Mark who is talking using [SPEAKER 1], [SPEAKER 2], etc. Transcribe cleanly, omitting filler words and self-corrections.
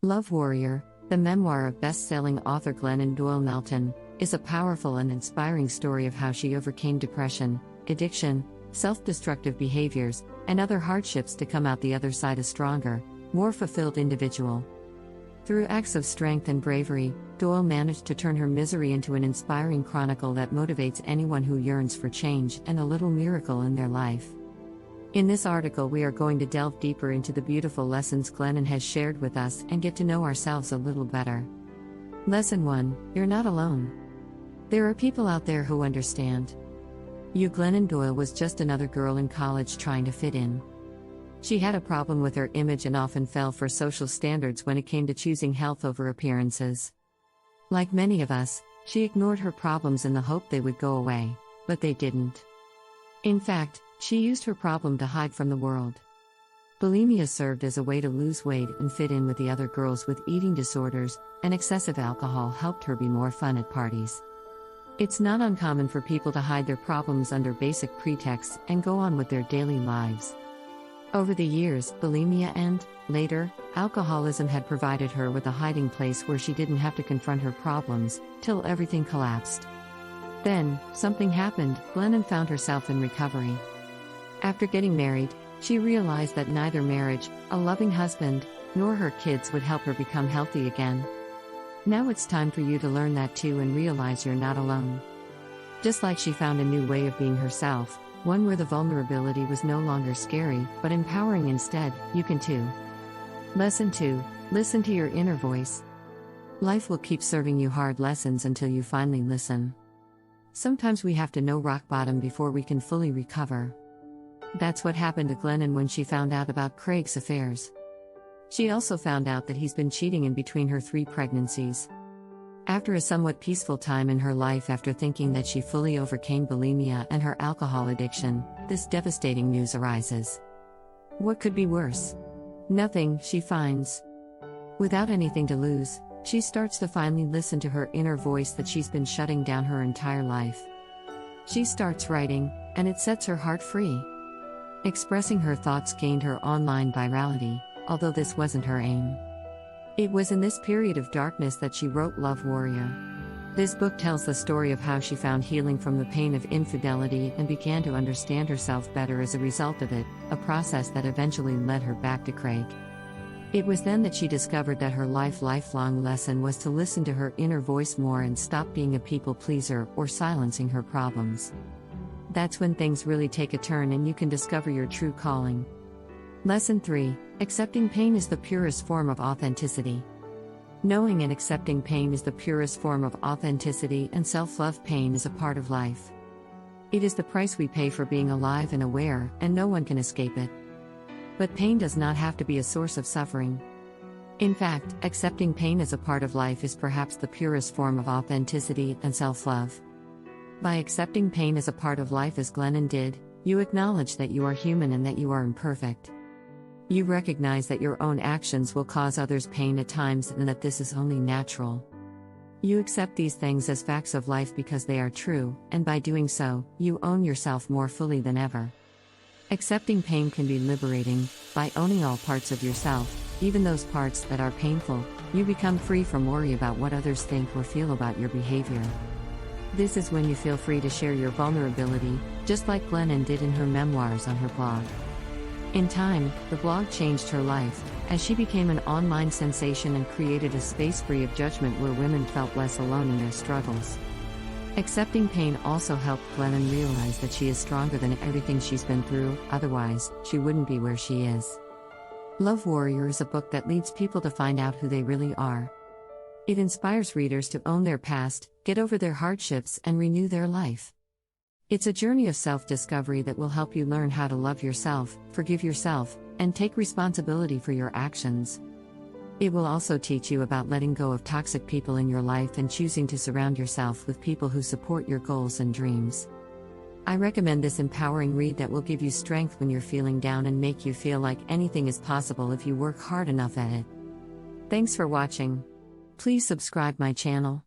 [SPEAKER 1] Love Warrior, the memoir of best-selling author Glennon Doyle Melton, is a powerful and inspiring story of how she overcame depression, addiction, self-destructive behaviors, and other hardships to come out the other side a stronger, more fulfilled individual. Through acts of strength and bravery, Doyle managed to turn her misery into an inspiring chronicle that motivates anyone who yearns for change and a little miracle in their life. In this article, we are going to delve deeper into the beautiful lessons Glennon has shared with us and get to know ourselves a little better. Lesson 1: You're not alone. There are people out there who understand. Glennon Doyle was just another girl in college trying to fit in. She had a problem with her image and often fell for social standards when it came to choosing health over appearances. Like many of us, she ignored her problems in the hope they would go away, but they didn't. In fact, she used her problem to hide from the world. Bulimia served as a way to lose weight and fit in with the other girls with eating disorders, and excessive alcohol helped her be more fun at parties. It's not uncommon for people to hide their problems under basic pretexts and go on with their daily lives. Over the years, bulimia and, later, alcoholism had provided her with a hiding place where she didn't have to confront her problems, till everything collapsed. Then, something happened. Glennon found herself in recovery. After getting married, she realized that neither marriage, a loving husband, nor her kids would help her become healthy again. Now it's time for you to learn that too and realize you're not alone. Just like she found a new way of being herself, one where the vulnerability was no longer scary, but empowering instead, you can too. Lesson 2: Listen to your inner voice. Life will keep serving you hard lessons until you finally listen. Sometimes we have to know rock bottom before we can fully recover. That's what happened to Glennon when she found out about Craig's affairs. She also found out that he's been cheating in between her 3 pregnancies. After a somewhat peaceful time in her life after thinking that she fully overcame bulimia and her alcohol addiction, this devastating news arises. What could be worse? Nothing, she finds. Without anything to lose, she starts to finally listen to her inner voice that she's been shutting down her entire life. She starts writing, and it sets her heart free. Expressing her thoughts gained her online virality, although this wasn't her aim. It was in this period of darkness that she wrote Love Warrior. This book tells the story of how she found healing from the pain of infidelity and began to understand herself better as a result of it, a process that eventually led her back to Craig. It was then that she discovered that her lifelong lesson was to listen to her inner voice more and stop being a people pleaser or silencing her problems. That's when things really take a turn and you can discover your true calling. Lesson 3: Accepting pain is the purest form of authenticity. Knowing and accepting pain is the purest form of authenticity, and self-love. Pain is a part of life. It is the price we pay for being alive and aware, and no one can escape it. But pain does not have to be a source of suffering. In fact, accepting pain as a part of life is perhaps the purest form of authenticity and self-love. By accepting pain as a part of life as Glennon did, you acknowledge that you are human and that you are imperfect. You recognize that your own actions will cause others pain at times and that this is only natural. You accept these things as facts of life because they are true, and by doing so, you own yourself more fully than ever. Accepting pain can be liberating. By owning all parts of yourself, even those parts that are painful, you become free from worry about what others think or feel about your behavior. This is when you feel free to share your vulnerability, just like Glennon did in her memoirs on her blog. In time, the blog changed her life, as she became an online sensation and created a space free of judgment where women felt less alone in their struggles. Accepting pain also helped Glennon realize that she is stronger than everything she's been through, otherwise, she wouldn't be where she is. Love Warrior is a book that leads people to find out who they really are. It inspires readers to own their past, get over their hardships, and renew their life. It's a journey of self-discovery that will help you learn how to love yourself, forgive yourself, and take responsibility for your actions. It will also teach you about letting go of toxic people in your life and choosing to surround yourself with people who support your goals and dreams. I recommend this empowering read that will give you strength when you're feeling down and make you feel like anything is possible if you work hard enough at it. Thanks for watching. Please subscribe my channel.